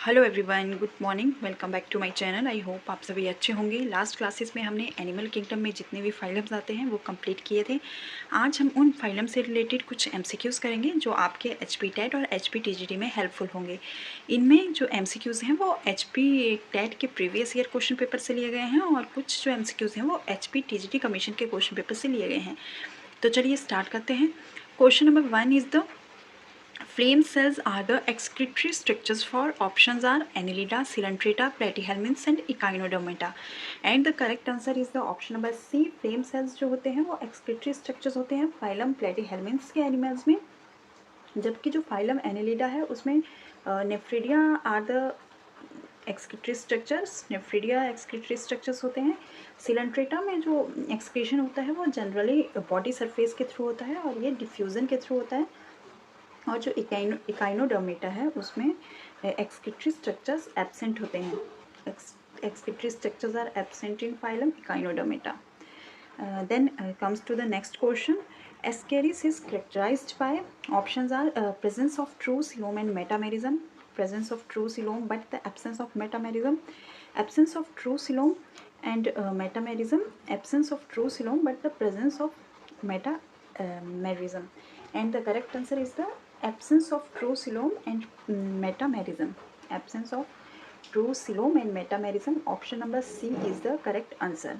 Hello everyone, good morning. Welcome back to my channel. I hope आप सभी अच्छे होंगे। लास्ट क्लासेस में हमने एनिमल किंगडम में जितने भी फाइलम्स आते हैं वो कंप्लीट किए थे। आज हम उन फाइलम से रिलेटेड कुछ एमसीक्यूज़ करेंगे जो आपके एचपी टेट और एचपी टीजीटी में हेल्पफुल होंगे। इनमें जो एमसीक्यूज़ हैं वो एचपी टेट के प्रीवियस ईयर क्वेश्चन पेपर से लिए गए हैं और कुछ जो एमसीक्यूज़ हैं वो एचपी टीजीटी कमीशन के क्वेश्चन पेपर से लिए गए हैं। तो चलिए स्टार्ट करते हैं। Question number 1 is the flame cells are the excretory structures for options are Annelida, Coelenterata, Platyhelminths and Echinodermata. And the correct answer is the option number C. Flame cells जो होते हैं वो excretory structures होते हैं phylum Platyhelminths के animals में, जबकि जो phylum Annelida है उसमें Nephridia are the excretory structures, nephridia excretory structures होते हैं। सिलेंट्रेटा में जो एक्सक्रीशन होता है वो जनरली बॉडी सरफेस के थ्रू होता है और ये डिफ्यूज़न के थ्रू होता है। और जो इकाइनोडर्मेटा है उसमें एक्सक्रीटरी स्ट्रक्चर्स एब्सेंट होते हैं। Excretory structures are absent in phylum echinodermata. Then comes to the next question. Ascaris is characterized by options are presence of true coelom and metamerism, presence of true coelom but the absence of metamerism, absence of true coelom and metamerism, absence of true coelom but the presence of metamerism. And the correct answer is the absence of true coelom and metamerism. Absence of true coelom and metamerism. Option number C is the correct answer.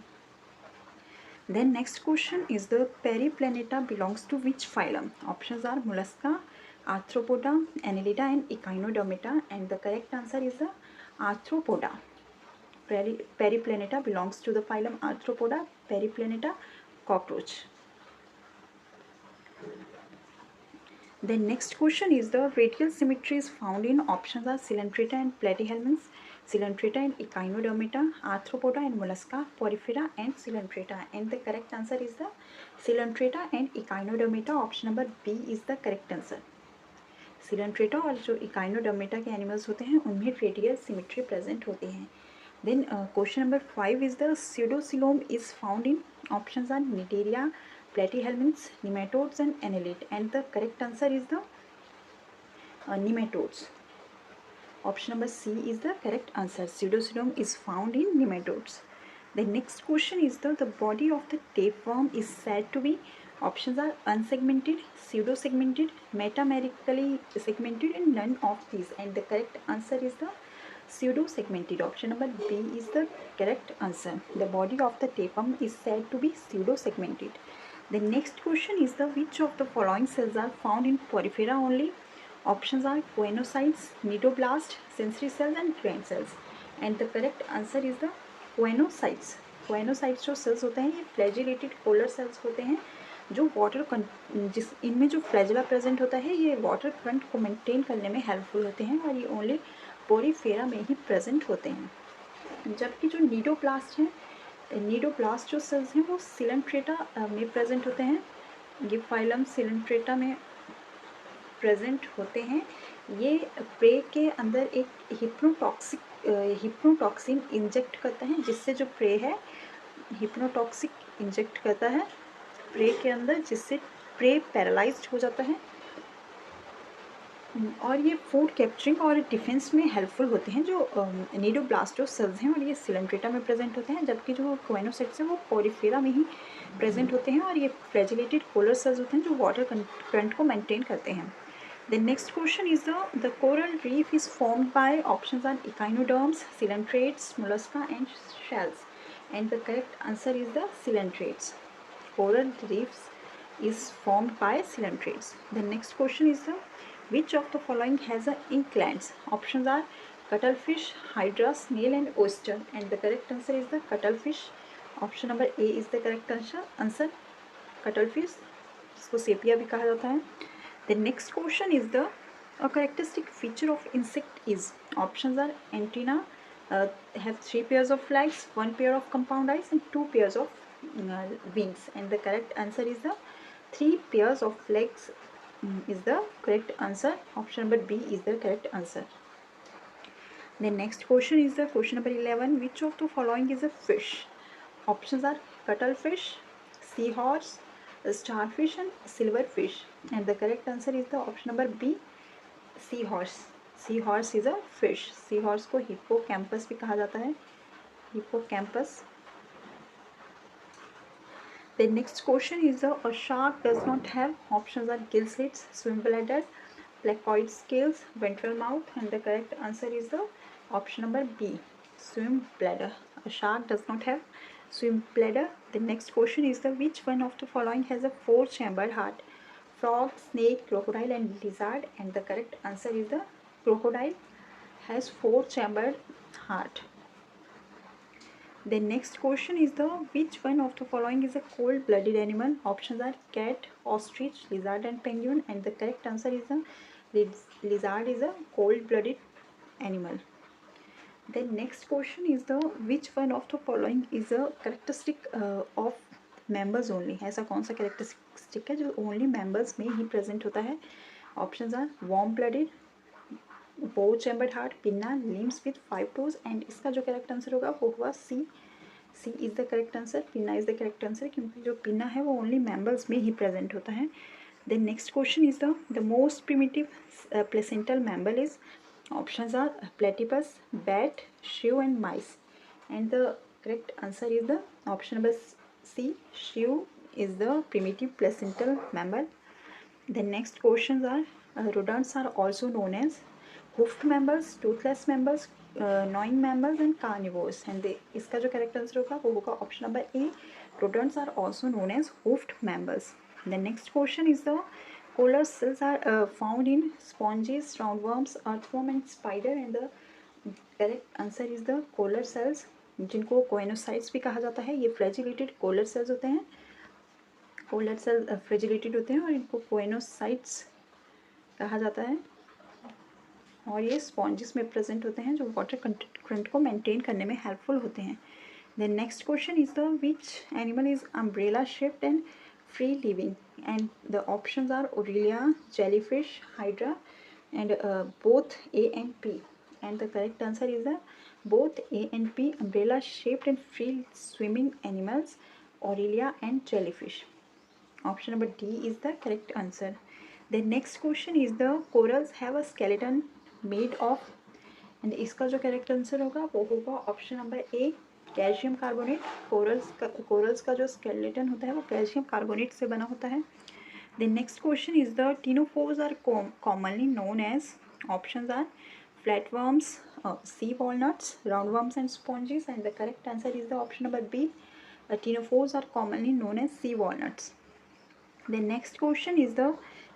Then next question is the Periplaneta belongs to which phylum? Options are Mollusca, Arthropoda, Annelida and Echinodermata, and the correct answer is the Arthropoda. Periplaneta belongs to the phylum Arthropoda. Periplaneta, cockroach. The next question is the radial symmetry is found in options are Coelenterata and Platyhelminths, Coelenterata and Echinodermata, Arthropoda and Mollusca, Porifera and Coelenterata. And the correct answer is the Coelenterata and Echinodermata. Option number B is the correct answer. Coelenterata और जो Echinodermata के animals होते हैं उनमें radial symmetry present होती हैं. Then question number 5 is the pseudocoelom is found in options are Cnidaria, Platyhelminths, nematodes and annelid, and the correct answer is the nematodes. Option number C is the correct answer. Pseudocoelom is found in nematodes. The next question is the body of the tapeworm is said to be, options are unsegmented, pseudo-segmented, metamerically segmented and none of these, and the correct answer is the pseudo-segmented. Option number B is the correct answer. The body of the tapeworm is said to be pseudo-segmented. The next question is which of the following cells are found in Porifera only? Options are choanocytes, nidoblast, sensory cells and gland cells. And the correct answer is the choanocytes. choanocytes जो cells होते हैं ये flagellated polar cells होते हैं जो water इनमें जो flagella present होता है ये वाटर करंट को मेंटेन करने में हेल्पफुल होते हैं और ये ओनली पोरीफेरा में ही प्रेजेंट होते हैं। जबकि जो नीडोब्लास्ट हैं, नीडोब्लास्ट जो सेल्स हैं वो सिलेंट्रेटा में प्रेजेंट होते हैं। ये फाइलम सिलेंट्रेटा में प्रेजेंट होते हैं। ये प्रे के अंदर एक हिप्नोटॉक्सिन इंजेक्ट करता है जिससे जो प्रे है हिप्नोटॉक्सिक इंजेक्ट करता है प्रे के अंदर जिससे प्रे पैरालाइज्ड हो जाता है और ये फूड कैप्चरिंग और डिफेंस में हेल्पफुल होते हैं। जो नीडोब्लास्टो सेल्स हैं और ये सिलेंट्रेटा में प्रेजेंट होते हैं, जबकि जो कोएनोसाइट्स हैं वो पोरीफेरा में ही प्रेजेंट होते हैं और ये फ्लैजिलेटेड पोलर सेल्स होते हैं जो वाटर करंट को मेंटेन करते हैं। The next question is the coral reef is formed by options are echinoderms, coelentrates, mollusca and shells, and the correct answer is the coelentrates. Coral reefs is formed by coelentrates. The next question is which of the following has a ink glands? Options are cuttlefish, hydra, snail and oyster, and the correct answer is the cuttlefish. Option number A is the correct answer. Cuttlefish, इसको sepia भी कहा जाता है। The next question is a characteristic feature of insect is, options are antenna have 3 pairs of legs, 1 pair of compound eyes and 2 pairs of wings, and the correct answer is the 3 pairs of legs is the correct answer. Option number B is the correct answer. The next question is the question number 11. Which of the following is a fish? Options are cuttlefish, seahorse, starfish and silverfish, and the correct answer is the option number B, seahorse. Sea horse is a fish, sea horse को hippocampus भी कहा जाता है, hippocampus. The next question is a shark does not have, options are gill slits, swim bladder, placoid scales, ventral mouth, and the correct answer is the option number B, swim bladder. A shark does not have swim bladder. The next question is the which one of the following has a four-chambered heart? Frog, snake, crocodile, and lizard. And the correct answer is the crocodile has four-chambered heart. The next question is the which one of the following is a cold-blooded animal? Options are cat, ostrich, lizard, and penguin. And the correct answer is the lizard is a cold-blooded animal. The next question is the which one of the following is a characteristic of members only? ऐसा कौन सा characteristic है जो only members में ही present होता है? Options are warm-blooded, four chambered heart, pinna, limbs with five toes, and इसका जो करेक्ट आंसर होगा वो हुआ C, C is the correct answer, pinna is the correct answer, क्योंकि जो पिन्ना है वो ओनली मैमल्स में ही प्रेजेंट होता है। Then next question is the most primitive placental mammal is, options are platypus, bat, shrew and mice, and the correct answer is the option number C, shrew is the primitive placental mammal. The next questions are rodents are also known as hoofed mammals, toothless mammals, gnawing mammals and carnivores. And इसका जो correct answer होगा वो होगा option number A. Rodents are also known as hoofed mammals. The next question is the collar cells are found in sponges, roundworms, earthworm and spider. And the correct answer is the collar cells, जिनको coenocytes भी कहा जाता है। ये flagellated collar sales होते हैं, collar cell flagellated होते हैं और इनको कोएनोसाइट्स कहा जाता है, और ये स्पॉन्जेस में प्रेजेंट होते हैं जो वाटर कंटेंट को मेंटेन करने में हेल्पफुल होते हैं। Then next question is the which animal is umbrella shaped and free living? And the options are aurelia, jellyfish, hydra, and both A and B. And the correct answer is the both A and P, umbrella shaped and free swimming animals, Aurelia and jellyfish. Option number D is the correct answer. The next question is the corals have a skeleton made of, and इसका जो correct answer होगा वो होगा option number A, calcium carbonate. Corals का जो skeleton होता है वो कैल्शियम कार्बोनेट से बना होता है। The next question is the ctenophores are commonly known as, options are flatworms, sea walnuts, roundworms and sponges, and the correct answer is the option number B. Ctenophores are commonly known as sea walnuts. The next question is the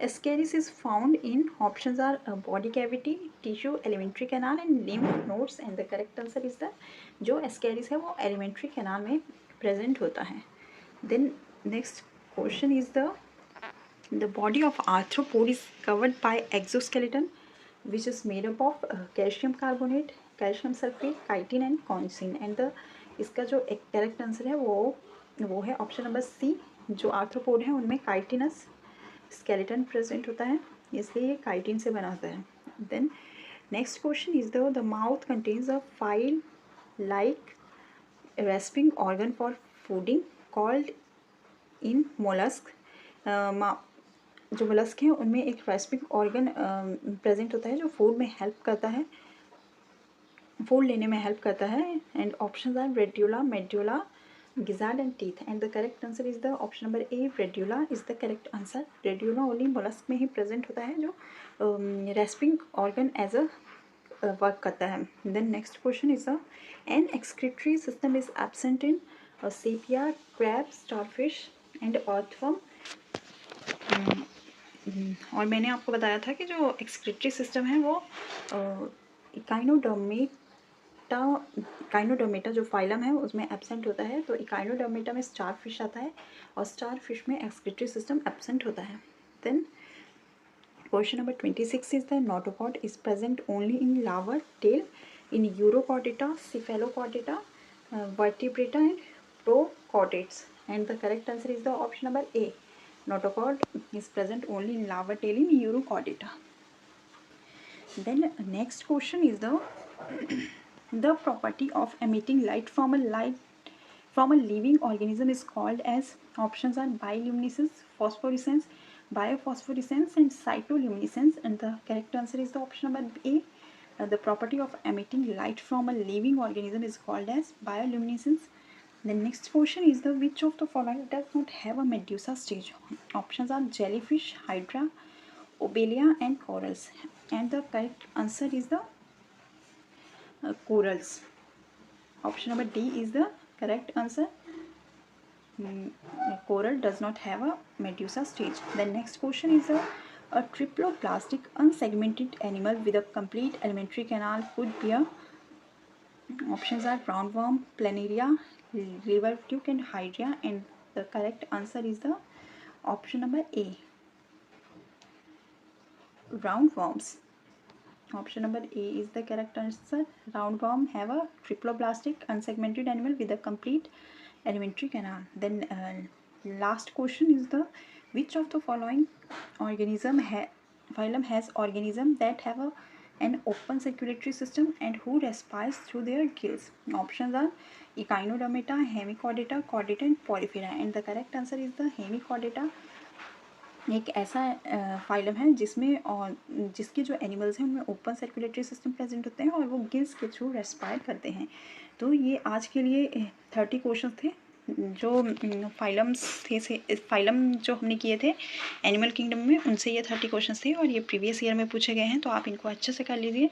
ascaris is found in, options are body cavity, tissue, alimentary canal and lymph nodes, and the correct answer is the जो ascaris है वो alimentary canal में present होता है। Then next question is the body of arthropod is covered by exoskeleton which is made up of calcium carbonate, calcium sulfate, chitin and chondroitin. And the इसका जो एक correct answer है वो है option number सी। जो arthropod है उनमें chitinous skeleton present होता है, इसलिए ये काइटिन से बना होता है। Then next question is the mouth contains a file like rasping organ for feeding called in mollusc. जो मोलस्क हैं उनमें एक रेस्पिंग ऑर्गन प्रेजेंट होता है जो फूड में हेल्प करता है, फूड लेने में हेल्प करता है। And options are radula, medulla, gizzard and teeth, and the correct answer is the option number A, radula is the correct answer. Radula only mollusc में ही प्रेजेंट होता है जो rasping organ as a work करता है। Then next question is an excretory system is absent in sepia, crab, starfish and earthworm. और मैंने आपको बताया था कि जो एक्सक्रीटरी सिस्टम है वो इकाइनोडर्मेटा जो फाइलम है उसमें एब्सेंट होता है। तो इकाइनोडर्मेटा में स्टारफिश आता है और स्टारफिश में एक्सक्रीटरी सिस्टम एब्सेंट होता है। Then question number 26 is the notochord is present only in larval tail in urochordata, cephalochordata, vertebrata and prochordates, and the correct answer is the option number A, notochord is present only in larva tail in Urochordata. Then next question is the property of emitting light from a living organism is called as, options are bioluminescence, phosphorescence, biophosphorescence and cytoluminescence, and the correct answer is the option number A, The property of emitting light from a living organism is called as bioluminescence. The next question is the which of the following does not have a medusa stage? Options are jellyfish, hydra, obelia and corals, and the correct answer is the corals. Option number D is the correct answer. Coral does not have a medusa stage. The next question is a triploplastic unsegmented animal with a complete alimentary canal could be a. Options are roundworm, planaria, river duck and hydra, and the correct answer is the option number A, roundworms. Option number A is the correct answer. Roundworm have a triploblastic unsegmented animal with a complete alimentary canal. Then last question is the which of the following phylum has organism that have an open circulatory system and who respires through their gills? Options are Echinodermata, Hemichordata, Chordata and Porifera, and the correct answer is the Hemichordata. एक ऐसा phylum है जिसमें और जिसके जो animals हैं उनमें open circulatory system present होते हैं और वो गिल्स के थ्रू रेस्पायर करते हैं। तो ये आज के लिए 30 क्वेश्चन थे जो फाइलम्स थे से फाइलम जो हमने किए थे एनिमल किंगडम में, उनसे ये 30 क्वेश्चन थे और ये प्रीवियस ईयर में पूछे गए हैं। तो आप इनको अच्छे से कर लीजिए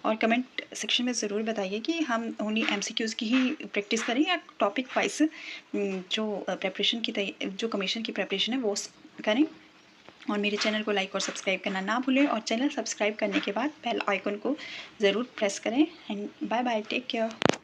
और कमेंट सेक्शन में ज़रूर बताइए कि हम ओनली MCQs की ही प्रैक्टिस करें या टॉपिक वाइज जो प्रेपरेशन की जो कमीशन की प्रेपरेशन है वो करें। और मेरे चैनल को लाइक और सब्सक्राइब करना ना भूलें और चैनल सब्सक्राइब करने के बाद बेल आइकन को ज़रूर प्रेस करें। And bye bye, take care.